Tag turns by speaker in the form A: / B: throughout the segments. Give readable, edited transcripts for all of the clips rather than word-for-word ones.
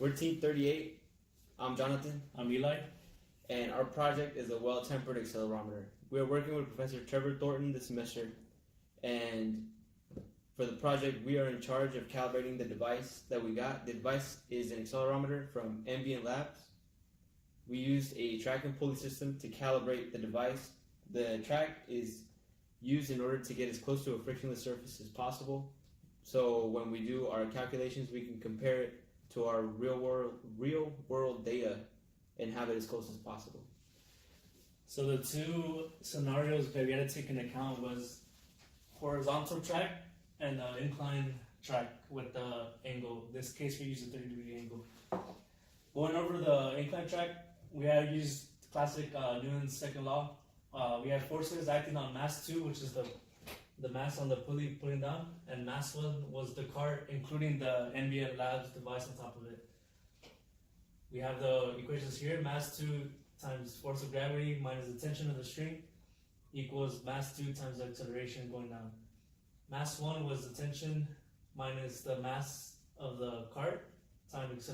A: We're Team 38. I'm Jonathan.
B: I'm Eli.
A: And our project is a well-tempered accelerometer. We're working with Professor Trevor Thornton this semester. And for the project, we are in charge of calibrating the device that we got. The device is an accelerometer from Ambient Labs. We used a track and pulley system to calibrate the device. The track is used in order to get as close to a frictionless surface as possible. So when we do our calculations, we can compare it to our real world data and have it as close as possible.
B: So the two scenarios that we had to take into account was horizontal track and incline track with the angle. In this case, we used a 30-degree angle. Going over the incline track, we had used classic Newton's second law. We had forces acting on mass 2, which is the mass on the pulley pulling down, and mass 1 was the cart, including the Ambient Labs device on top of it. We have the equations here. Mass 2 times force of gravity minus the tension of the string equals mass 2 times the acceleration going down. Mass 1 was the tension minus the mass of the cart times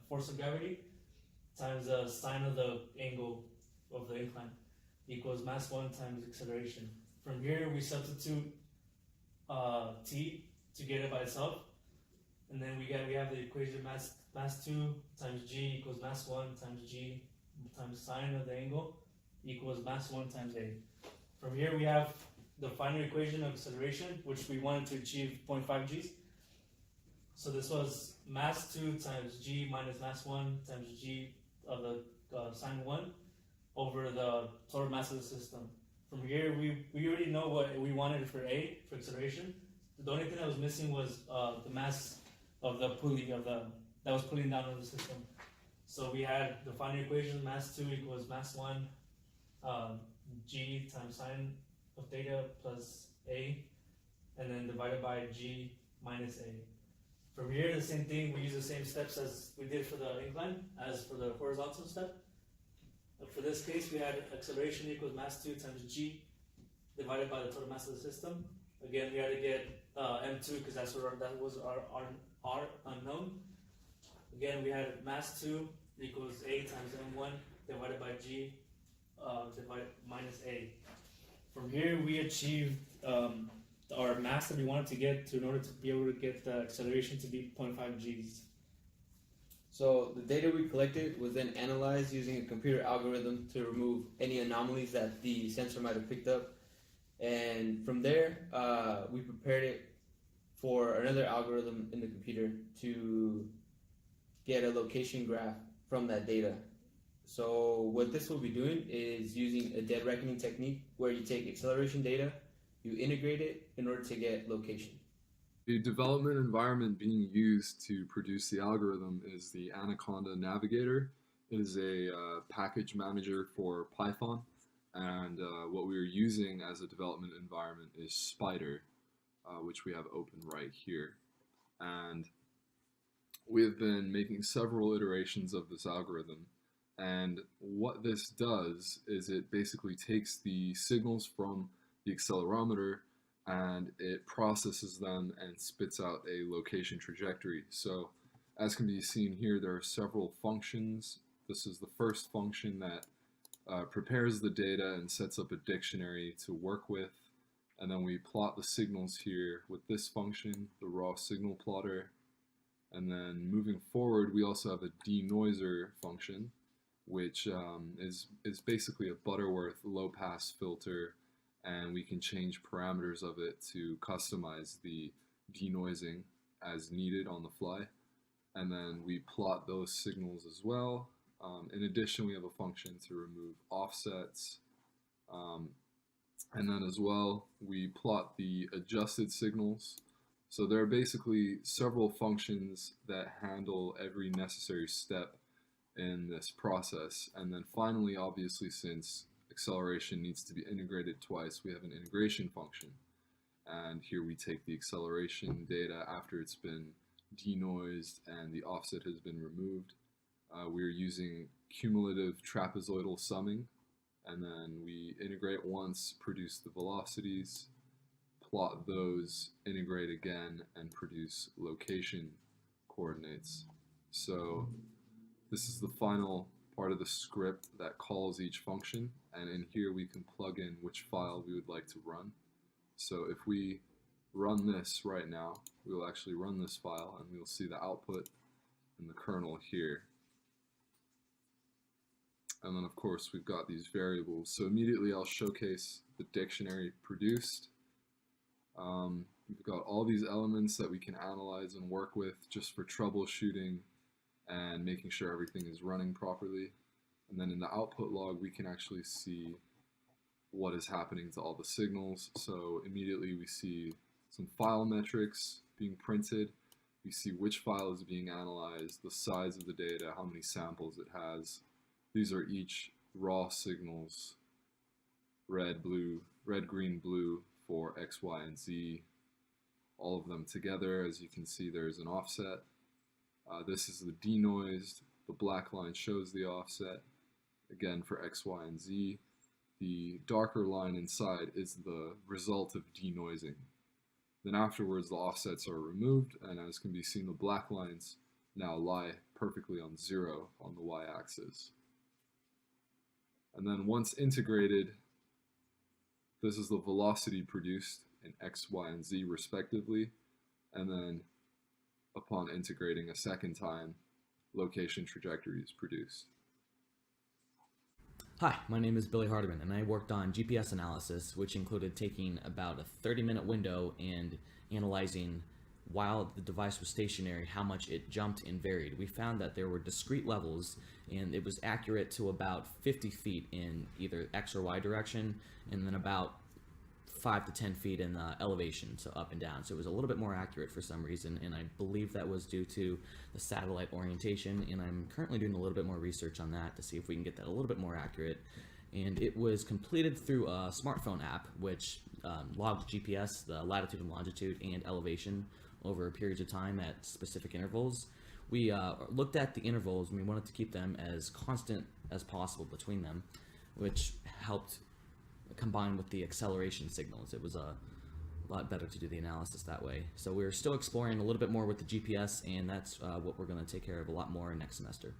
B: force of gravity times the sine of the angle of the incline equals mass 1 times acceleration. From here, we substitute t to get it by itself, and then we have the equation mass 2 times g equals mass 1 times g times sine of the angle equals mass 1 times a. From here, we have the final equation of acceleration, which we wanted to achieve 0.5 g's. So this was mass 2 times g minus mass 1 times g of the sine 1 over the total mass of the system. From here, we already know what we wanted for A, for acceleration. The only thing that was missing was the mass of the pulley that was pulling down on the system. So we had the final equation, mass 2 equals mass 1 g times sine of theta plus A, and then divided by g minus A. From here, the same thing, we use the same steps as we did for the incline, as for the horizontal step. For this case, we had acceleration equals mass 2 times g divided by the total mass of the system. Again, we had to get m2 because that was our unknown. Again, we had mass 2 equals a times m1 divided by g minus a. From here, we achieved our mass that we wanted to get in order to be able to get the acceleration to be 0.5 g's.
A: So the data we collected was then analyzed using a computer algorithm to remove any anomalies that the sensor might have picked up. And from there, we prepared it for another algorithm in the computer to get a location graph from that data. So what this will be doing is using a dead reckoning technique where you take acceleration data, you integrate it in order to get location.
C: The development environment being used to produce the algorithm is the Anaconda Navigator. It is a package manager for Python, and what we are using as a development environment is Spider, which we have open right here. And we have been making several iterations of this algorithm, and what this does is it basically takes the signals from the accelerometer and it processes them and spits out a location trajectory. So as can be seen here, there are several functions. This is the first function that prepares the data and sets up a dictionary to work with. And then we plot the signals here with this function, the raw signal plotter. And then moving forward, we also have a denoiser function, which is basically a Butterworth low-pass filter, and we can change parameters of it to customize the denoising as needed on the fly. And then we plot those signals as well. In addition, we have a function to remove offsets. And then as well, we plot the adjusted signals. So there are basically several functions that handle every necessary step in this process. And then finally, obviously, since acceleration needs to be integrated twice, we have an integration function. And here we take the acceleration data after it's been denoised and the offset has been removed. We're using cumulative trapezoidal summing, and then we integrate once, produce the velocities, plot those, integrate again, and produce location coordinates. So this is the final part of the script that calls each function, and in here we can plug in which file we would like to run. So if we run this right now, we will actually run this file and we'll see the output in the kernel here. And then of course we've got these variables. So immediately I'll showcase the dictionary produced. We've got all these elements that we can analyze and work with just for troubleshooting and making sure everything is running properly. And then in the output log we can actually see what is happening to all the signals. So immediately we see some file metrics being printed. We see which file is being analyzed, the size of the data, how many samples it has. These are each raw signals, red, green, blue for X, Y, and Z. All of them together. As you can see, there's an offset. This is the denoised. The black line shows the offset, again for X, Y, and Z. The darker line inside is the result of denoising. Then afterwards the offsets are removed, and as can be seen, the black lines now lie perfectly on 0 on the y-axis. And then once integrated, this is the velocity produced in X, Y, and Z respectively, and then upon integrating a second time, location trajectory is produced.
D: Hi, my name is Billy Hardiman, and I worked on GPS analysis, which included taking about a 30-minute window and analyzing, while the device was stationary, how much it jumped and varied. We found that there were discrete levels, and it was accurate to about 50 feet in either X or Y direction, and then about 5 to 10 feet in elevation, so up and down. So it was a little bit more accurate for some reason, and I believe that was due to the satellite orientation, and I'm currently doing a little bit more research on that to see if we can get that a little bit more accurate. And it was completed through a smartphone app, which logs GPS, the latitude and longitude, and elevation over periods of time at specific intervals. We looked at the intervals, and we wanted to keep them as constant as possible between them, which helped combine with the acceleration signals. It was a lot better to do the analysis that way. So we're still exploring a little bit more with the GPS, and that's what we're going to take care of a lot more in next semester.